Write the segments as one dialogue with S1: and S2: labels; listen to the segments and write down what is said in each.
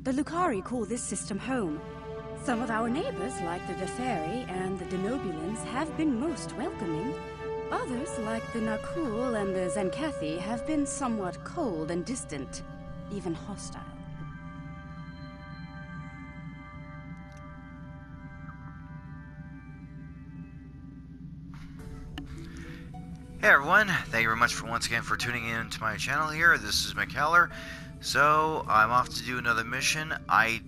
S1: The Lucari call this system home. Some of our neighbors, like the Vetheri and the Denobulans, have been most welcoming. Others, like the Nakul and the Zenkathi, have been somewhat cold and distant, even hostile.
S2: Hey everyone, thank you very much for once again for tuning in to my channel here. This is McKellar. So, I'm off to do another mission. I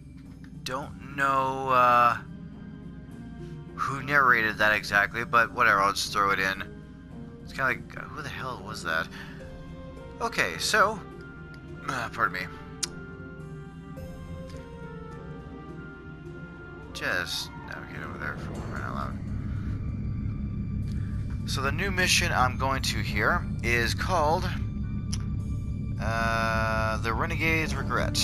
S2: don't know who narrated that exactly, but whatever, I'll just throw it in. It's kind of like, who the hell was that? Okay, so, pardon me. Just navigate over there for crying out loud. So the new mission I'm going to here is called the Renegade's Regret.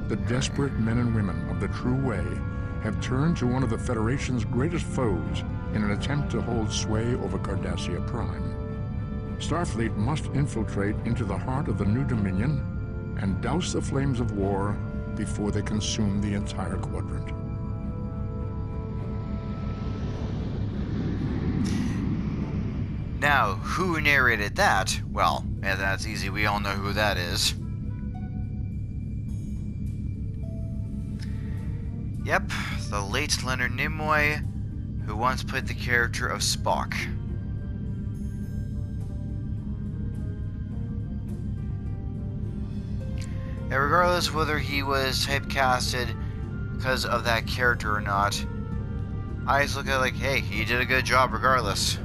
S3: The desperate men and women of the True Way have turned to one of the Federation's greatest foes in an attempt to hold sway over Cardassia Prime. Starfleet must infiltrate into the heart of the New Dominion and douse the flames of war before they consume the entire quadrant.
S2: Now, who narrated that? Well, yeah, that's easy. We all know who that is. Yep, the late Leonard Nimoy, who once played the character of Spock. And regardless whether he was typecasted because of that character or not, I just look at it like, hey, he did a good job regardless.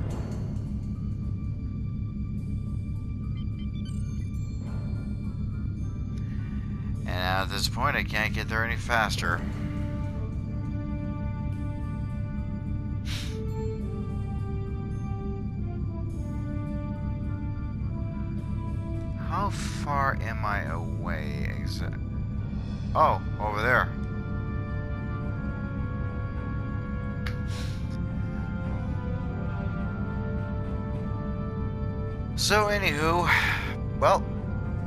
S2: And at this point, I can't get there any faster. How far am I away? Oh, over there. So, anywho, well,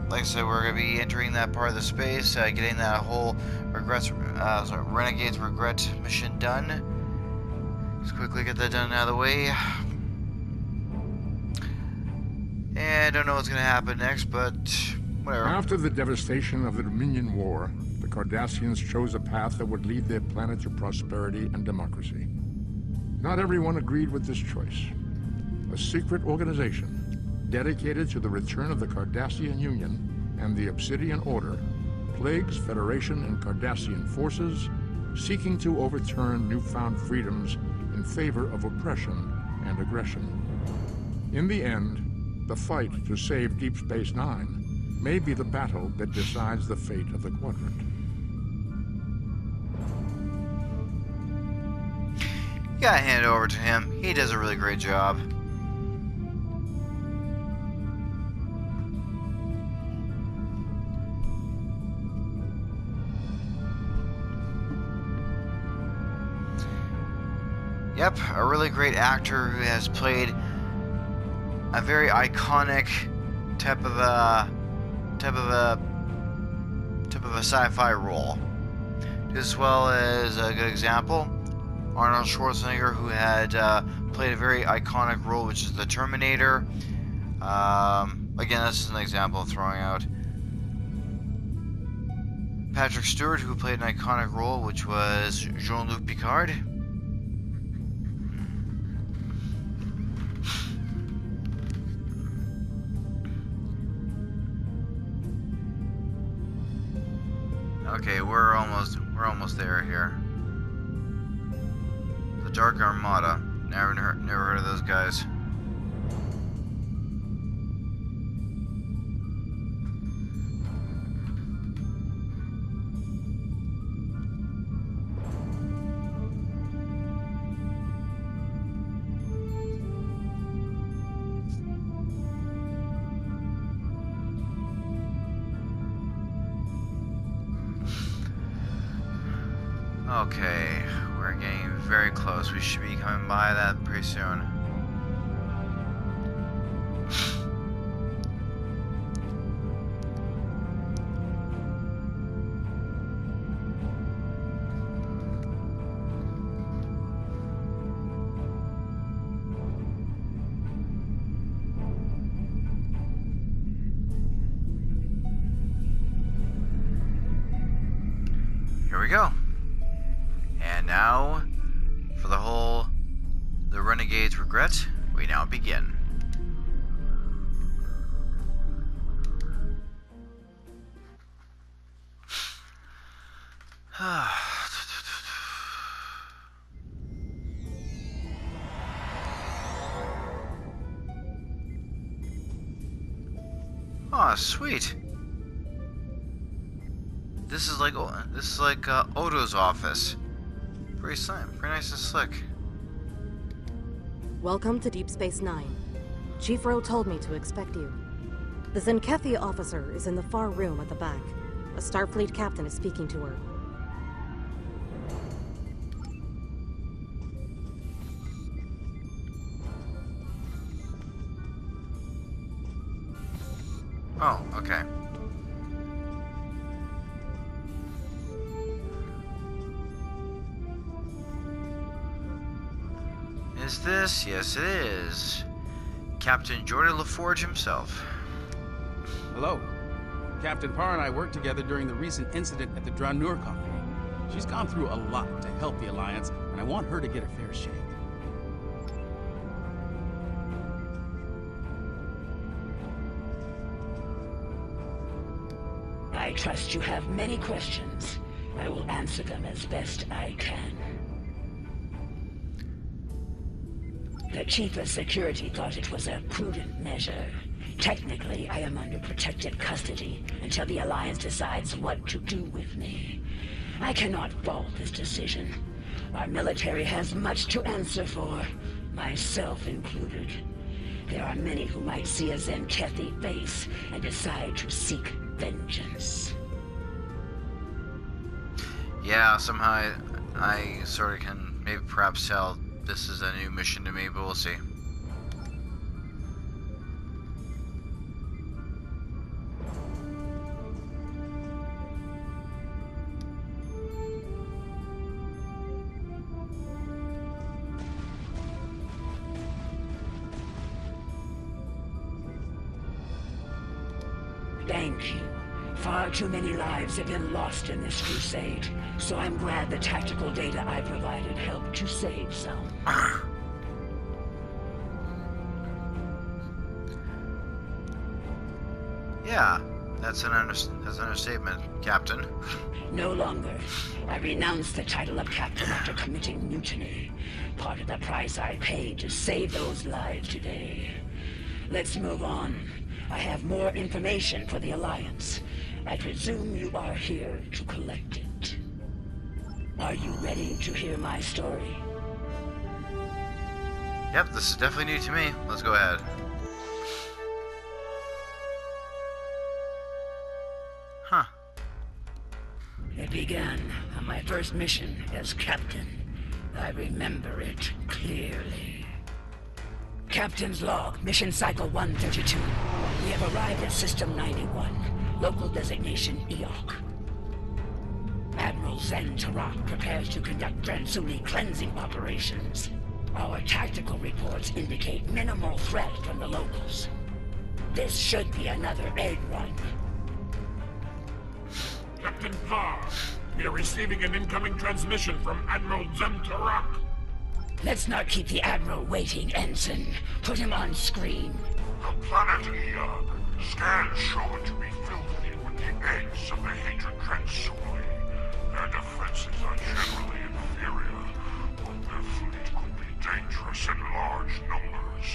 S2: like I said, we're going to be entering that part of the space, getting that whole Renegade's Regret mission done. Just quickly get that done out of the way. And I don't know what's going to happen next, but whatever.
S3: After the devastation of the Dominion War, the Cardassians chose a path that would lead their planet to prosperity and democracy. Not everyone agreed with this choice. A secret organization dedicated to the return of the Cardassian Union and the Obsidian Order plagues Federation and Cardassian forces, seeking to overturn newfound freedoms in favor of oppression and aggression. In the end, the fight to save Deep Space Nine may be the battle that decides the fate of the quadrant.
S2: You gotta hand it over to him. He does a really great job. Yep, a really great actor who has played a very iconic type of a sci-fi role, as well as a good example, Arnold Schwarzenegger, who had played a very iconic role, which is the Terminator. Again, this is an example of throwing out. Patrick Stewart, who played an iconic role, which was Jean-Luc Picard. Okay, we're almost there here. The Dark Armada. Never heard of those guys. Okay, we're getting very close. We should be coming by that pretty soon. Here we go. And now, for the Renegade's regret, we now begin. Oh, sweet. This is like Odo's office. Pretty nice and slick.
S4: Welcome to Deep Space Nine. Chief Rowe told me to expect you. The Zenkethi officer is in the far room at the back. A Starfleet captain is speaking to her.
S2: Oh, okay. Is this? Yes, it is. Captain Jordan LaForge himself.
S5: Hello. Captain Parr and I worked together during the recent incident at the Dranur Company. She's gone through a lot to help the Alliance, and I want her to get a fair shake.
S6: I trust you have many questions. I will answer them as best I can. The Chief of Security thought it was a prudent measure. Technically, I am under protective custody until the Alliance decides what to do with me. I cannot fault this decision. Our military has much to answer for, myself included. There are many who might see a Zenkethi face and decide to seek vengeance.
S2: Yeah, somehow I sort of can maybe perhaps tell this is a new mission to me, but we'll see.
S6: Thank you. Far too many lives have been lost in this crusade, so I'm glad the tactical data I provided helped to save some.
S2: Yeah, that's an understatement, Captain.
S6: No longer. I renounced the title of captain after committing mutiny. Part of the price I paid to save those lives today. Let's move on. I have more information for the Alliance. I presume you are here to collect it. Are you ready to hear my story?
S2: Yep, this is definitely new to me. Let's go ahead. Huh.
S6: It began on my first mission as captain. I remember it clearly. Captain's log, mission cycle 132. We have arrived at System 91, local designation EOC. Admiral Zen Tarak prepares to conduct Dransuni cleansing operations. Our tactical reports indicate minimal threat from the locals. This should be another egg run.
S7: Captain Parr, we are receiving an incoming transmission from Admiral Zen Tarak.
S6: Let's not keep the Admiral waiting, Ensign. Put him on screen.
S7: The planet Eog. Scans show it to be filthy with the eggs of the hatred Dransuni. Their defenses are generally inferior, but their fleet could be dangerous in large numbers.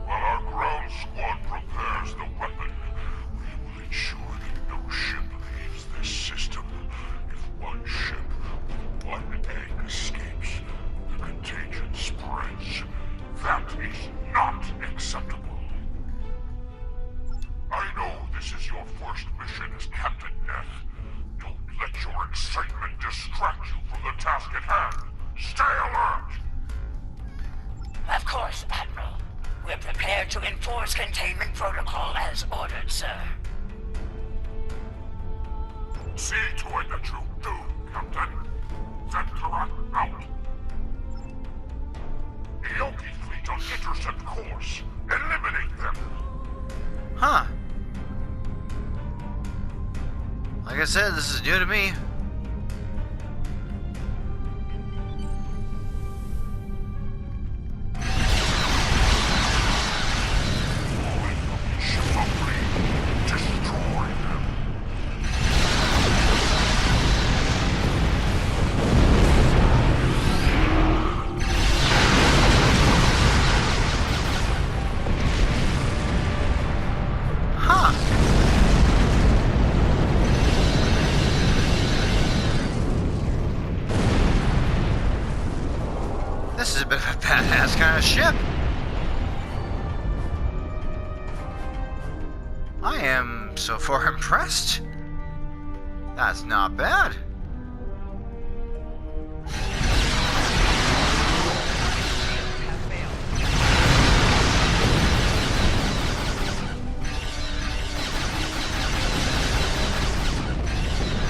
S7: While our ground squad prepares the weapon, we will ensure that no ship leaves this system. If one ship, one egg escapes, the contagion spreads. That is not acceptable. I know this is your first mission as Captain Neth. Don't let your excitement distract you from the task
S2: I said, this is new to me. This is a bit of a badass kind of ship. I am so far impressed. That's not bad.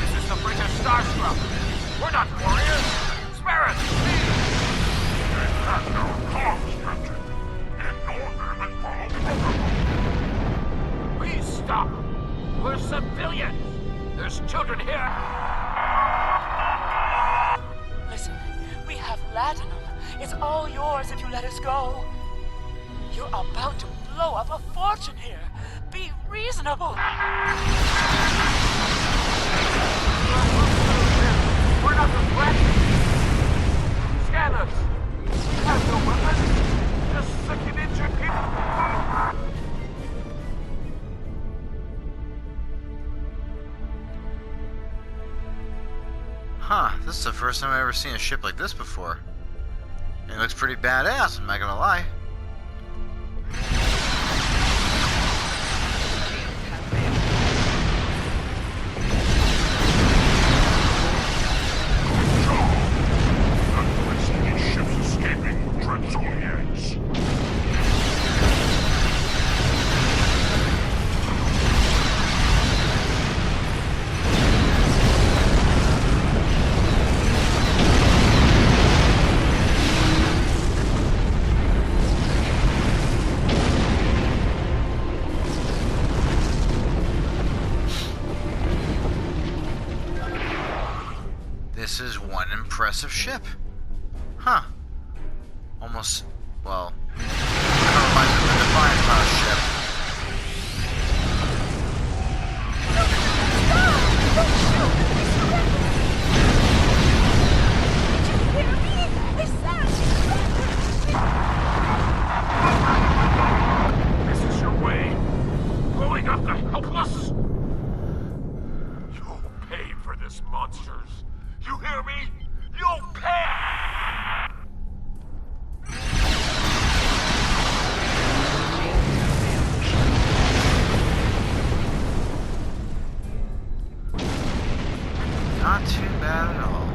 S7: This is the British Starstruck. We're not warriors. Spare us, please. They have no comms, Captain. Ignore them and follow protocol. Please stop. We're civilians. There's children here.
S8: Listen, we have latinum. It's all yours if you let us go. You're about to blow up a fortune here. Be reasonable.
S7: We're not a threat. Scan us. We have no weapons. Just sick and injured people.
S2: Huh, this is the first time I've ever seen a ship like this before. It looks pretty badass, I'm not gonna lie. This is one impressive ship. Huh. Almost, well, kind of reminds me of the Defiant class ship.
S7: This is your way? Blowing up the helpless? You'll pay for this, monsters. You hear me? You'll pay!
S2: Not too bad at all.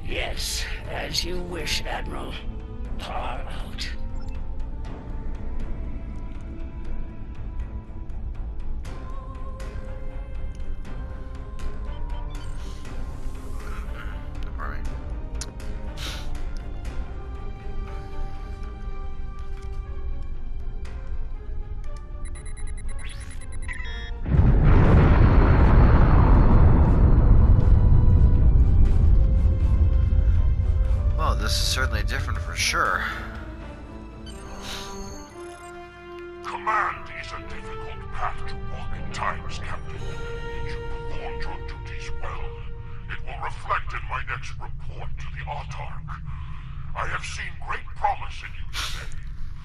S6: Yes, as you wish, Admiral. Par out.
S2: Alright. Well, this is certainly different for sure.
S7: Command is a difficult path to walk in times, Captain. You performed your duties well. It will reflect in my next report to the Autarch. I have seen great promise in you today.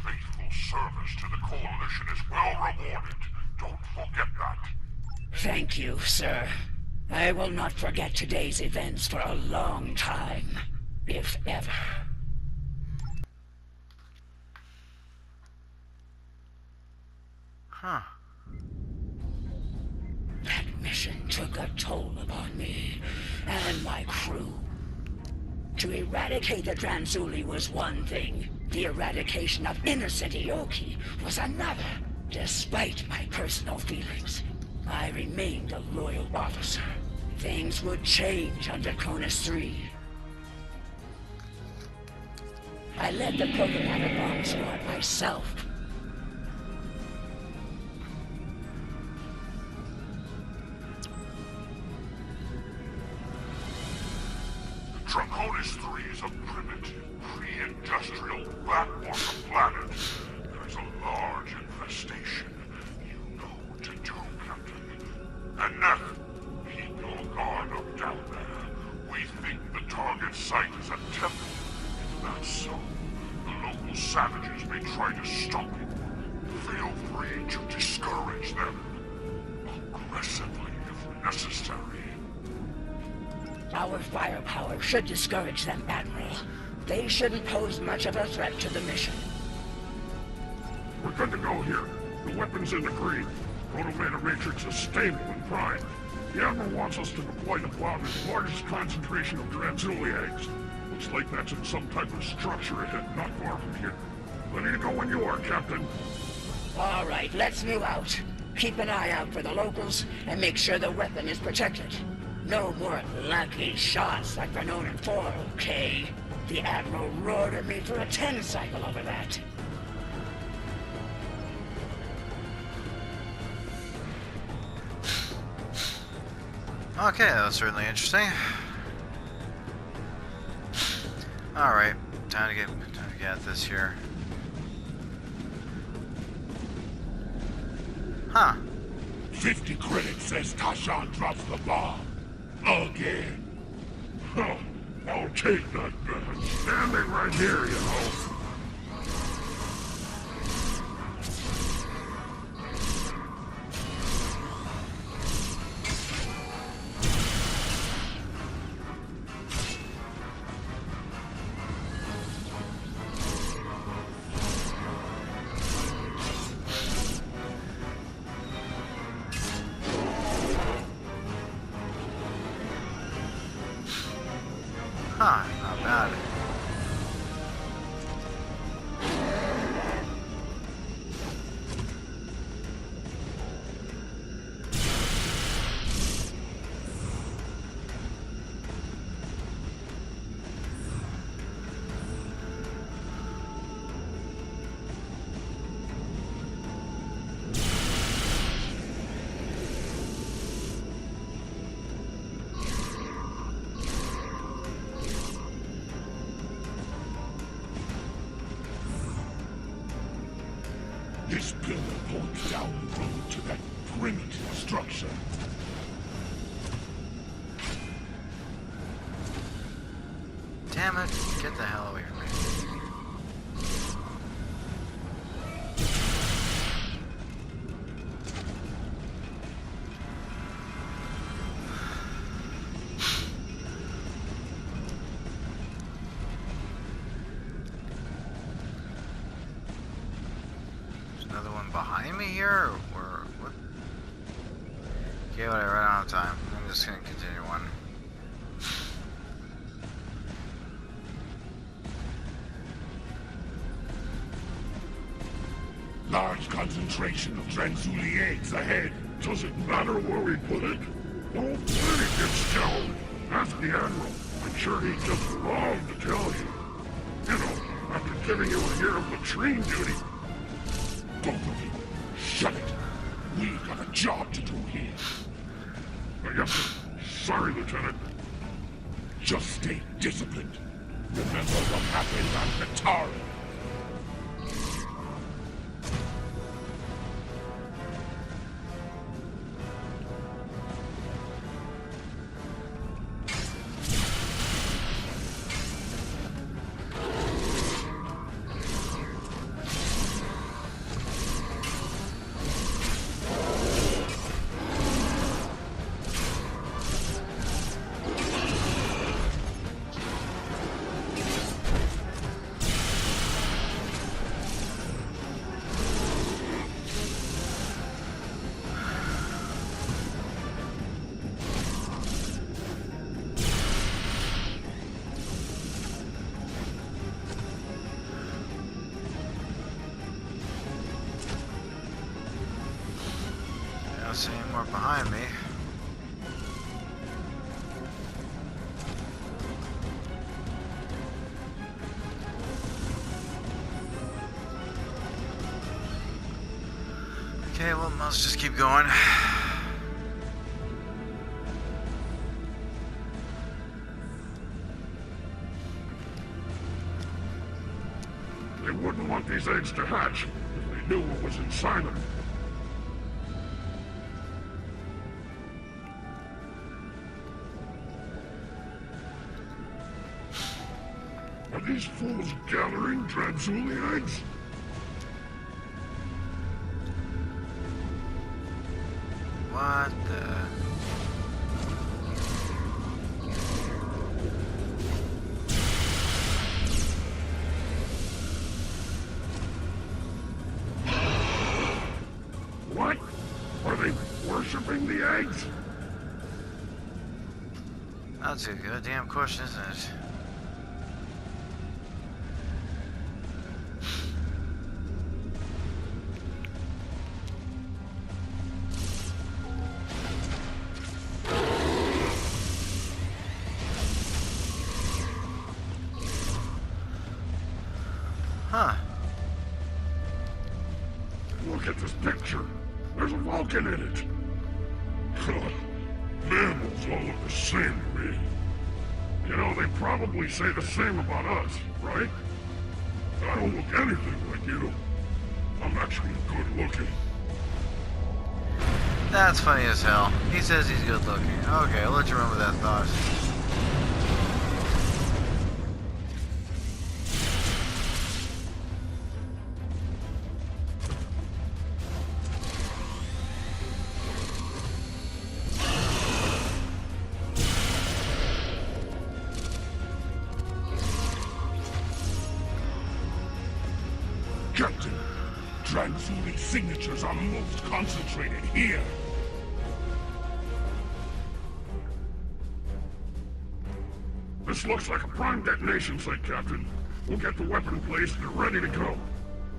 S7: Faithful service to the Coalition is well rewarded. Don't forget that.
S6: Thank you, sir. I will not forget today's events for a long time, if ever.
S2: Huh.
S6: That mission took a toll upon me and my crew. To eradicate the Transuli was one thing. The eradication of innocent Ioki was another. Despite my personal feelings, I remained a loyal officer. Things would change under Cronus 3. I led the programmatic bomb squad myself.
S7: Draconis 3 is a primitive, pre-industrial backwater planet. There's a large infestation. You know what to do, Captain. And Neff, keep your guard up down there. We think the target site is a temple. If that's so, the local savages may try to stop you. Feel free to discourage them. Aggressively, if necessary.
S6: Our firepower should discourage them, Admiral. They shouldn't pose much of a threat to the mission.
S7: We're good to go here. The weapon's in the green. Proto-Mana Matrix is stable and primed. The Admiral wants us to deploy the Cloud's largest concentration of Transuli eggs. Looks like that's in some type of structure ahead, not far from here. Ready to go when you are, Captain.
S6: All right, let's move out. Keep an eye out for the locals and make sure the weapon is protected. No more lucky shots like for known in 4, okay? The Admiral roared at me for a 10 cycle over that.
S2: Okay, that was certainly interesting. Alright, time to get at this here. Huh.
S7: 50 credits says Tashan drops the bomb. Again. Huh. I'll take that bet. Standing right here, you know.
S2: Huh, not bad.
S7: This pillar points down the road to that primitive structure.
S2: Damn it, get the hell away from me. Another one behind me here, or what? Okay, whatever, I don't have time. I'm just gonna continue on.
S7: Large concentration of Transuli eggs ahead. Does it matter where we put it? Don't let it get stoned. Ask the Admiral. I'm sure he'd just love to tell you. You know, after giving you a year of latrine duty. Both of you, shut it. We've got a job to do here. Yes, sir. Sorry, Lieutenant. Just stay disciplined. Remember what happened on Katara.
S2: behind me. Okay, well, let's just keep going.
S7: They wouldn't want these eggs to hatch if they knew what was inside them. Are these fools gathering Dranzuli eggs?
S2: What the...
S7: What? Are they worshipping the eggs?
S2: That's a goddamn question, isn't it? Huh.
S7: Look at this picture. There's a Vulcan in it. Mammals all look the same to me. You know, they probably say the same about us, right? I don't look anything like you. I'm actually good looking.
S2: That's funny as hell. He says he's good looking. Okay, I'll let you run with that thought.
S7: Captain, Dranzuli signatures are most concentrated here. This looks like a prime detonation site, Captain. We'll get the weapon placed and ready to go.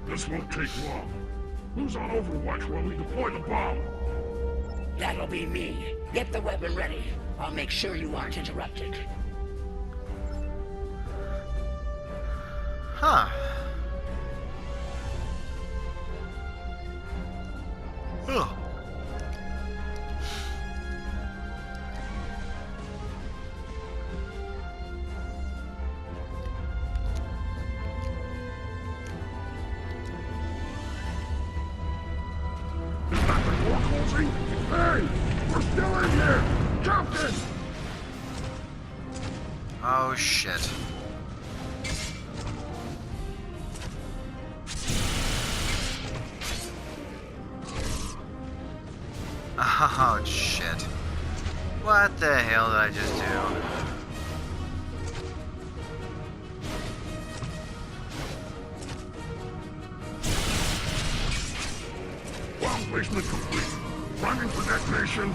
S7: This won't take long. Who's on overwatch while we deploy the bomb?
S6: That'll be me. Get the weapon ready. I'll make sure you aren't interrupted.
S2: Huh. Ugh.
S7: Is that the door closing? Hey! We're still in here! Captain!
S2: Oh shit. Oh shit. What the hell did I just do?
S7: Bomb placement complete. Priming for detonation.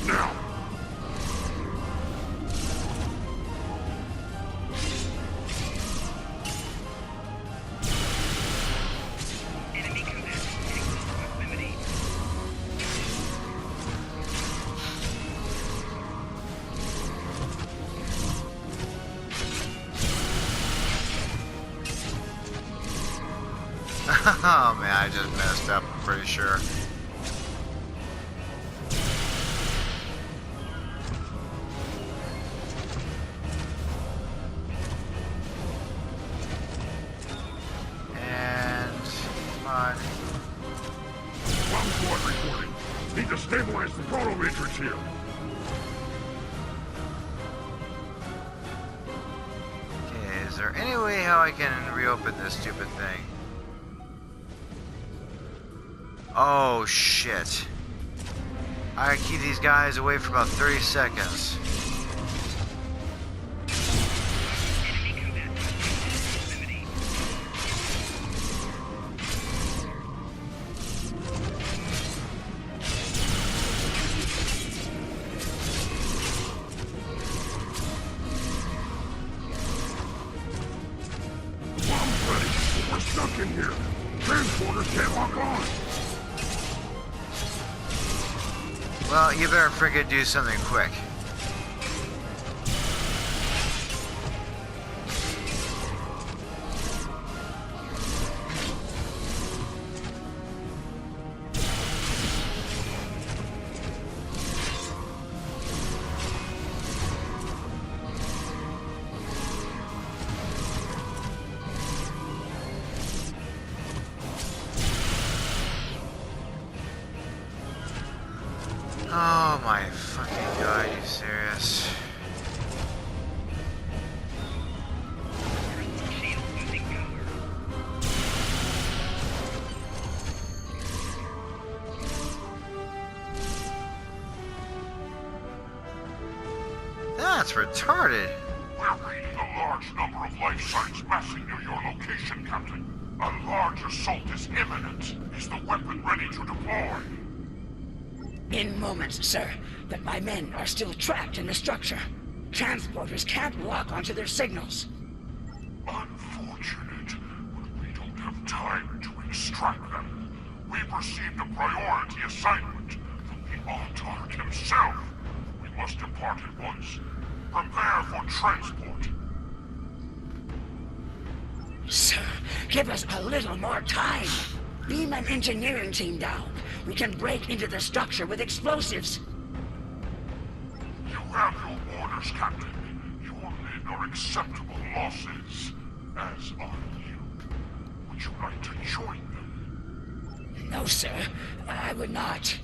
S7: Now.
S2: Oh man, I just messed up, I'm pretty sure. And come on.
S7: Bomb squad reporting. Need to stabilize the proto matrix here.
S2: Okay, is there any way how I can reopen this stupid thing? Oh shit. I keep these guys away for about 30 seconds.
S7: The bomb's ready. We're stuck in here. Transporters can't lock on.
S2: Well, you better friggin' do something quick. Oh my fucking god, are you serious? That's retarded.
S7: We're reading a large number of life signs massing near your location, Captain. A large assault is imminent. Is the weapon ready to deploy?
S6: In moments, sir, but my men are still trapped in the structure. Transporters can't lock onto their signals.
S7: Unfortunate, but we don't have time to extract them. We've received a priority assignment from the Autarch himself. We must depart at once. Prepare for transport.
S6: Sir, give us a little more time. Beam an engineering team down. We can break into the structure with explosives.
S7: You have your orders, Captain. Your men are acceptable losses, as are you. Would you like to join them?
S6: No, sir. I would not.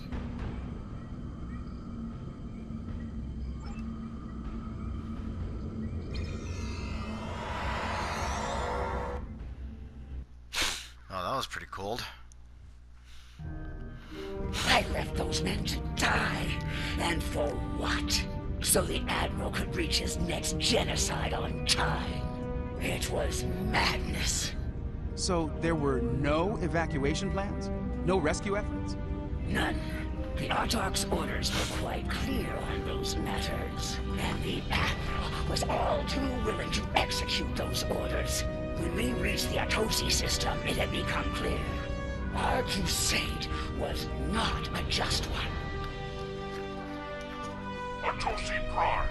S2: Oh, that was pretty cold.
S6: I left those men to die. And for what? So the Admiral could reach his next genocide on time. It was madness.
S5: So there were no evacuation plans? No rescue efforts?
S6: None. The Autarch's orders were quite clear on those matters. And the Admiral was all too willing to execute those orders. When we reached the Atosi system, it had become clear. Our crusade was not a just one.
S7: Atosi Prime.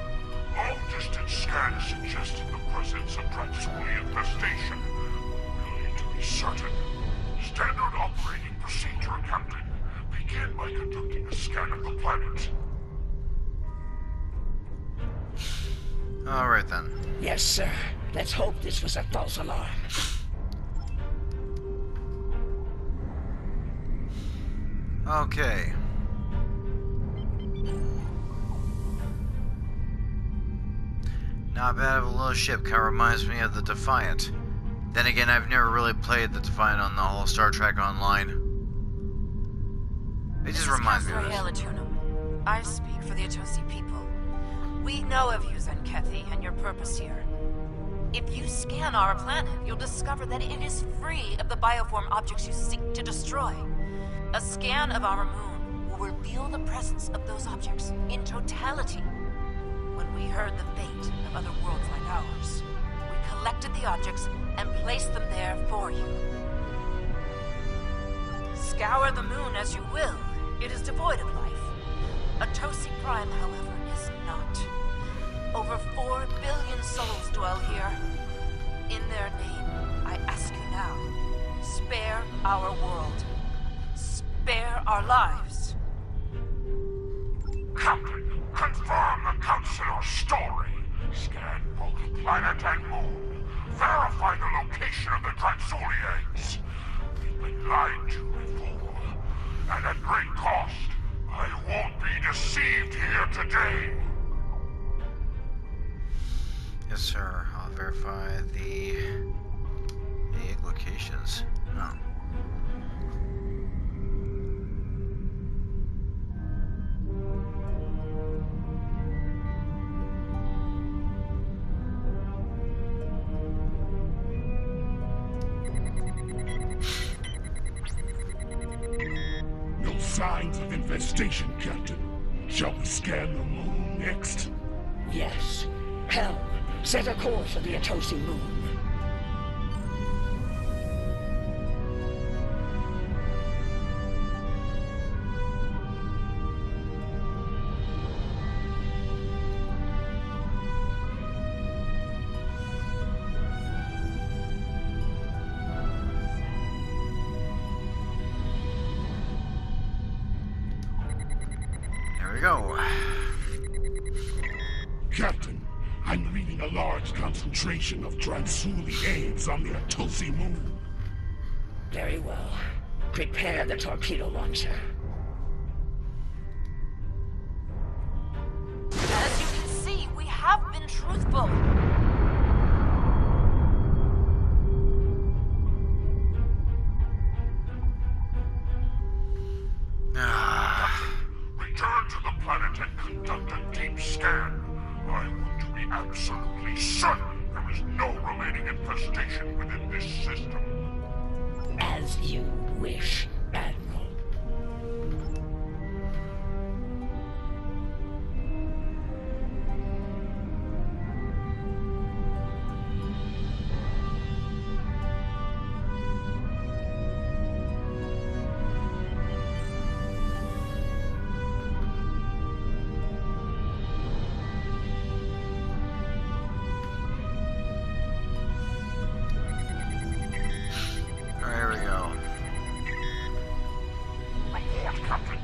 S7: Long-distance scans suggested the presence of Dransuli infestation. We'll need to be certain. Standard operating procedure, Captain. Begin by conducting a scan of the planet.
S2: Alright then.
S6: Yes, sir. Let's hope this was a false alarm.
S2: Okay. Not bad of a little ship. Kind of reminds me of the Defiant. Then again, I've never really played the Defiant on the whole Star Trek Online. It just reminds me of this.
S9: I speak for the Atosi people. We know of you, Zenkethi, and your purpose here. If you scan our planet, you'll discover that it is free of the bioform objects you seek to destroy. A scan of our moon will reveal the presence of those objects in totality. When we heard the fate of other worlds like ours, we collected the objects and placed them there for you. Scour the moon as you will, it is devoid of life. Atosi Prime, however, is not. Over 4 billion souls dwell here. In their name, I ask you now, spare our world. Spare our lives.
S7: Captain, confirm the Councilor's story. Scan both planet and moon. Verify the location of the Transulians. We've been lied to before, and at great cost. I won't be deceived here today.
S2: Yes, sir. I'll verify the locations. Oh.
S7: No signs of infestation, Captain. Shall we scan the moon next?
S6: Yes. Helm, set a course for the Atosi moon.
S2: go.
S7: Captain, I'm reading a large concentration of Dransuli aids on the Atosi moon.
S6: Very well. Prepare the torpedo launcher.
S9: As you can see, we have been truthful.
S7: Return to the planet and conduct a deep scan. I want to be absolutely certain there is no remaining infestation within this system.
S6: As you wish, Admiral.
S2: There we go.
S7: Report, Captain.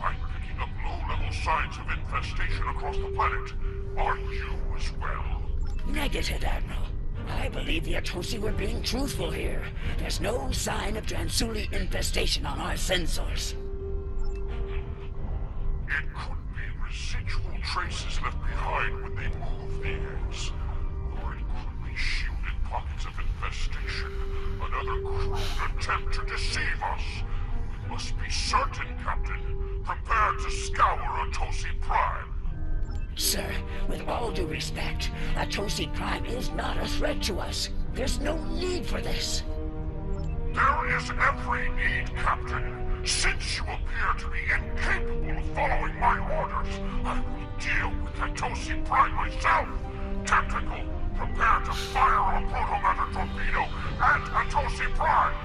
S7: I'm picking up low-level signs of infestation across the planet. Are you as well?
S6: Negative, Admiral. I believe the Atosi were being truthful here. There's no sign of Dransuli infestation on our sensors.
S7: It could be residual traces left behind when they move the eggs. Or it could be shielded pockets of infestation. Another crude attempt to deceive us. We must be certain, Captain. Prepare to scour Atosi Prime.
S6: Sir, with all due respect, Atosi Prime is not a threat to us. There's no need for this.
S7: There is every need, Captain. Since you appear to be incapable of following my orders, I will deal with Atosi Prime myself. Tactical, prepare to fire on Protomatter Torpedo and Atosi Prime.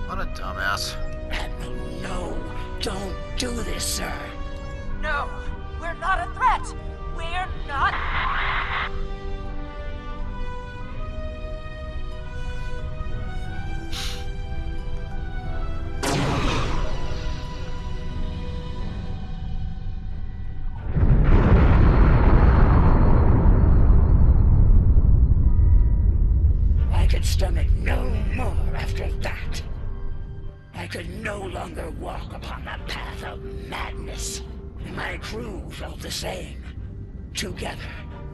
S2: What a dumbass.
S6: Admiral, no. Don't do this, sir.
S9: No, we're not a threat. We're not.
S6: I could stomach no more after that. I could no longer walk upon the path of madness. My crew felt the same. Together,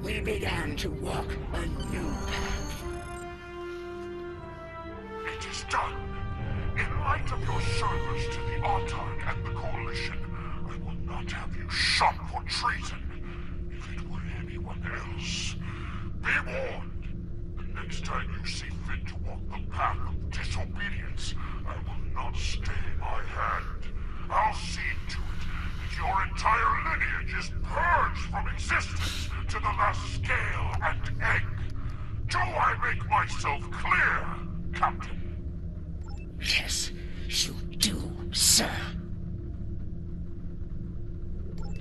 S6: we began to walk a new path.
S7: It is done. In light of your service to the Autarch and the Coalition, I will not have you shot for treason. If it were anyone else, be warned. The next time you see fit to walk the path of disobedience, I will not stay my hand. I'll see to it that your entire lineage is purged from existence to the last scale and egg. Do I make myself clear, Captain?
S6: Yes, you do, sir.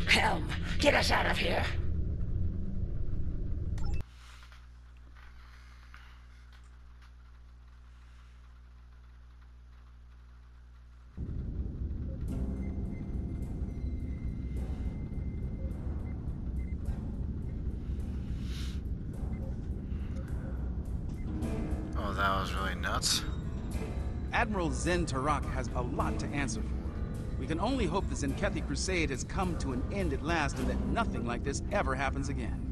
S6: Helm, get us out of here.
S2: Oh, that was really nuts.
S5: Admiral Zen Tarak has a lot to answer for. We can only hope the Zenkethi Crusade has come to an end at last and that nothing like this ever happens again.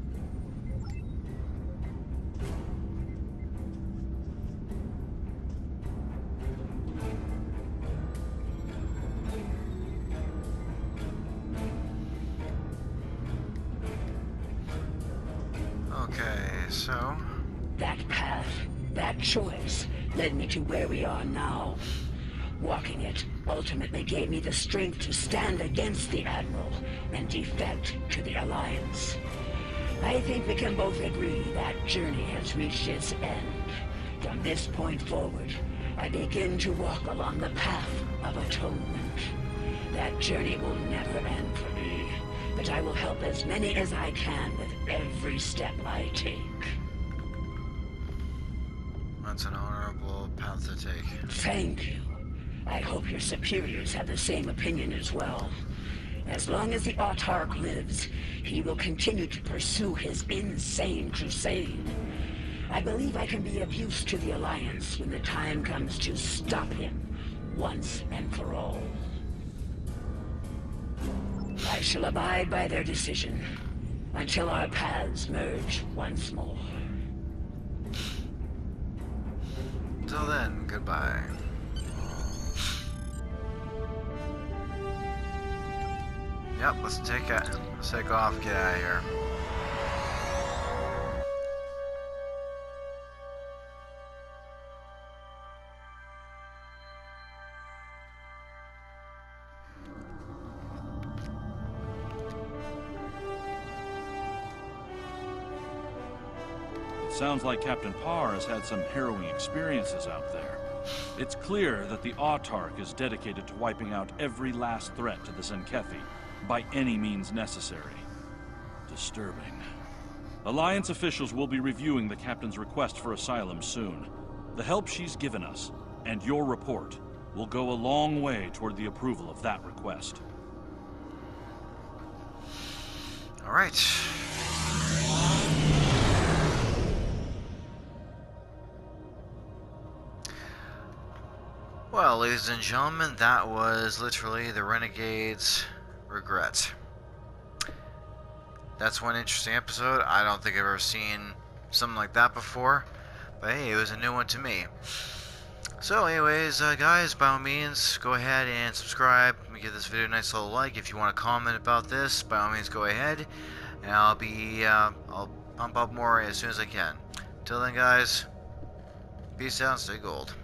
S2: Okay, so...
S6: That path, that choice, led me to where we are now. Walking it ultimately gave me the strength to stand against the Admiral and defect to the Alliance. I think we can both agree that journey has reached its end. From this point forward, I begin to walk along the path of atonement. That journey will never end for me, but I will help as many as I can with every step I take.
S2: That's an honorable path to take.
S6: Thank you. I hope your superiors have the same opinion as well. As long as the Autarch lives, he will continue to pursue his insane crusade. I believe I can be of use to the Alliance when the time comes to stop him, once and for all. I shall abide by their decision, until our paths merge once more.
S2: Until then, goodbye. Yep, let's take off, get out of here.
S10: It sounds like Captain Parr has had some harrowing experiences out there. It's clear that the Autarch is dedicated to wiping out every last threat to the Zenkethi, by any means necessary. Disturbing. Alliance officials will be reviewing the Captain's request for asylum soon. The help she's given us, and your report, will go a long way toward the approval of that request.
S2: All right. Well, ladies and gentlemen, that was literally the Renegade's regret. That's one interesting episode. I don't think I've ever seen something like that before, but hey, it was a new one to me. So anyways, guys, by all means, go ahead and subscribe. Give this video a nice little like. If you want to comment about this, by all means, go ahead, and I'll pump up more as soon as I can. Till then, guys, peace out and stay gold.